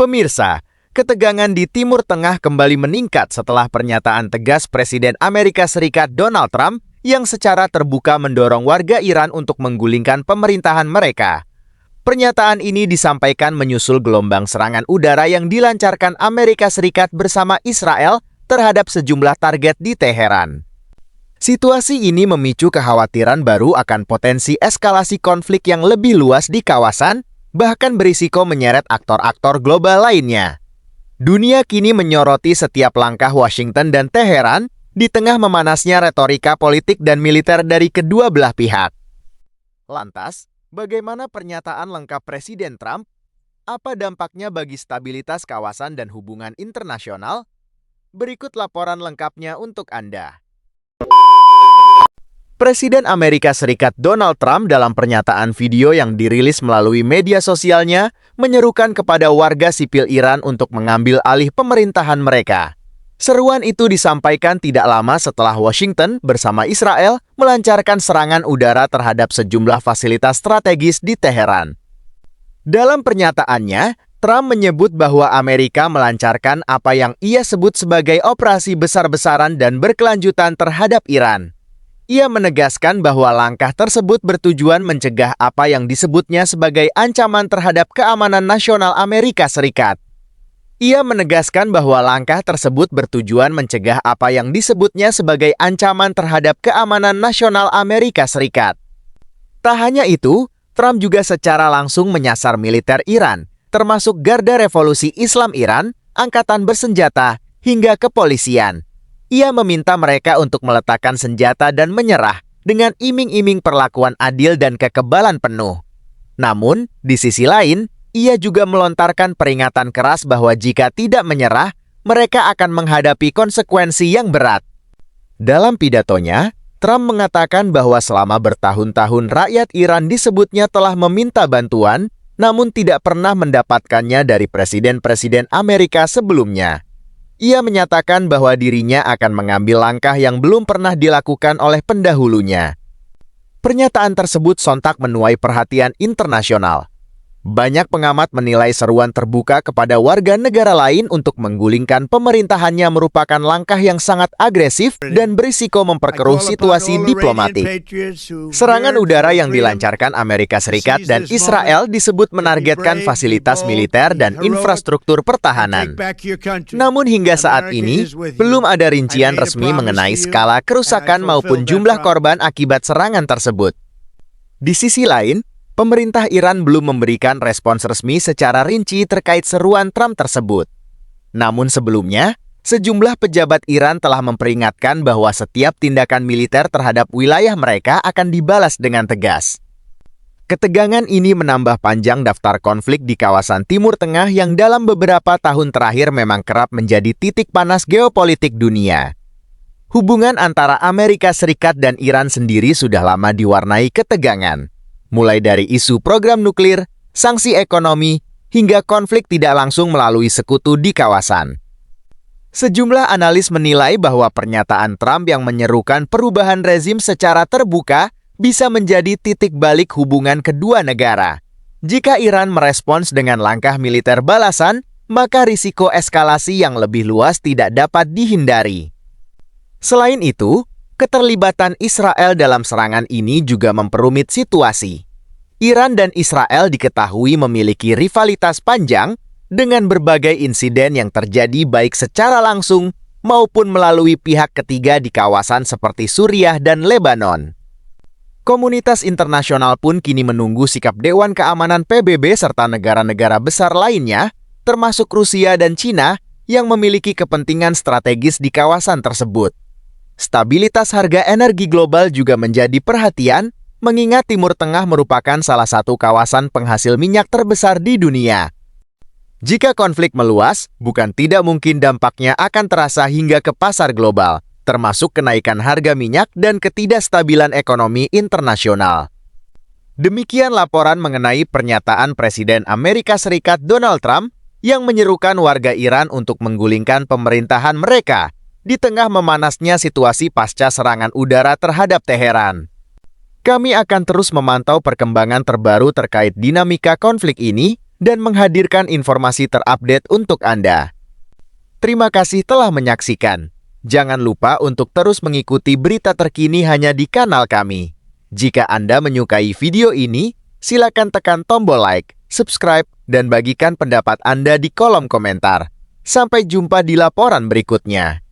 Pemirsa, ketegangan di Timur Tengah kembali meningkat setelah pernyataan tegas Presiden Amerika Serikat Donald Trump yang secara terbuka mendorong warga Iran untuk menggulingkan pemerintahan mereka. Pernyataan ini disampaikan menyusul gelombang serangan udara yang dilancarkan Amerika Serikat bersama Israel terhadap sejumlah target di Teheran. Situasi ini memicu kekhawatiran baru akan potensi eskalasi konflik yang lebih luas di kawasan, bahkan berisiko menyeret aktor-aktor global lainnya. Dunia kini menyoroti setiap langkah Washington dan Teheran di tengah memanasnya retorika politik dan militer dari kedua belah pihak. Lantas, bagaimana pernyataan lengkap Presiden Trump? Apa dampaknya bagi stabilitas kawasan dan hubungan internasional? Berikut laporan lengkapnya untuk Anda. Presiden Amerika Serikat Donald Trump dalam pernyataan video yang dirilis melalui media sosialnya menyerukan kepada warga sipil Iran untuk mengambil alih pemerintahan mereka. Seruan itu disampaikan tidak lama setelah Washington bersama Israel melancarkan serangan udara terhadap sejumlah fasilitas strategis di Teheran. Dalam pernyataannya, Trump menyebut bahwa Amerika melancarkan apa yang ia sebut sebagai operasi besar-besaran dan berkelanjutan terhadap Iran. Ia menegaskan bahwa langkah tersebut bertujuan mencegah apa yang disebutnya sebagai ancaman terhadap keamanan nasional Amerika Serikat. Ia menegaskan bahwa langkah tersebut bertujuan mencegah apa yang disebutnya sebagai ancaman terhadap keamanan nasional Amerika Serikat. Tak hanya itu, Trump juga secara langsung menyasar militer Iran, termasuk Garda Revolusi Islam Iran, angkatan bersenjata, hingga kepolisian. Ia meminta mereka untuk meletakkan senjata dan menyerah dengan iming-iming perlakuan adil dan kekebalan penuh. Namun, di sisi lain, ia juga melontarkan peringatan keras bahwa jika tidak menyerah, mereka akan menghadapi konsekuensi yang berat. Dalam pidatonya, Trump mengatakan bahwa selama bertahun-tahun rakyat Iran disebutnya telah meminta bantuan, namun tidak pernah mendapatkannya dari presiden-presiden Amerika sebelumnya. Ia menyatakan bahwa dirinya akan mengambil langkah yang belum pernah dilakukan oleh pendahulunya. Pernyataan tersebut sontak menuai perhatian internasional. Banyak pengamat menilai seruan terbuka kepada warga negara lain untuk menggulingkan pemerintahannya merupakan langkah yang sangat agresif dan berisiko memperkeruh situasi diplomatik. Serangan udara yang dilancarkan Amerika Serikat dan Israel disebut menargetkan fasilitas militer dan infrastruktur pertahanan. Namun hingga saat ini, belum ada rincian resmi mengenai skala kerusakan maupun jumlah korban akibat serangan tersebut. Di sisi lain, pemerintah Iran belum memberikan respons resmi secara rinci terkait seruan Trump tersebut. Namun sebelumnya, sejumlah pejabat Iran telah memperingatkan bahwa setiap tindakan militer terhadap wilayah mereka akan dibalas dengan tegas. Ketegangan ini menambah panjang daftar konflik di kawasan Timur Tengah yang dalam beberapa tahun terakhir memang kerap menjadi titik panas geopolitik dunia. Hubungan antara Amerika Serikat dan Iran sendiri sudah lama diwarnai ketegangan. Mulai dari isu program nuklir, sanksi ekonomi, hingga konflik tidak langsung melalui sekutu di kawasan. Sejumlah analis menilai bahwa pernyataan Trump yang menyerukan perubahan rezim secara terbuka bisa menjadi titik balik hubungan kedua negara. Jika Iran merespons dengan langkah militer balasan, maka risiko eskalasi yang lebih luas tidak dapat dihindari. Selain itu, keterlibatan Israel dalam serangan ini juga memperumit situasi. Iran dan Israel diketahui memiliki rivalitas panjang dengan berbagai insiden yang terjadi baik secara langsung maupun melalui pihak ketiga di kawasan seperti Suriah dan Lebanon. Komunitas internasional pun kini menunggu sikap Dewan Keamanan PBB serta negara-negara besar lainnya, termasuk Rusia dan Cina, yang memiliki kepentingan strategis di kawasan tersebut. Stabilitas harga energi global juga menjadi perhatian, mengingat Timur Tengah merupakan salah satu kawasan penghasil minyak terbesar di dunia. Jika konflik meluas, bukan tidak mungkin dampaknya akan terasa hingga ke pasar global, termasuk kenaikan harga minyak dan ketidakstabilan ekonomi internasional. Demikian laporan mengenai pernyataan Presiden Amerika Serikat Donald Trump yang menyerukan warga Iran untuk menggulingkan pemerintahan mereka di tengah memanasnya situasi pasca serangan udara terhadap Teheran. Kami akan terus memantau perkembangan terbaru terkait dinamika konflik ini dan menghadirkan informasi terupdate untuk Anda. Terima kasih telah menyaksikan. Jangan lupa untuk terus mengikuti berita terkini hanya di kanal kami. Jika Anda menyukai video ini, silakan tekan tombol like, subscribe, dan bagikan pendapat Anda di kolom komentar. Sampai jumpa di laporan berikutnya.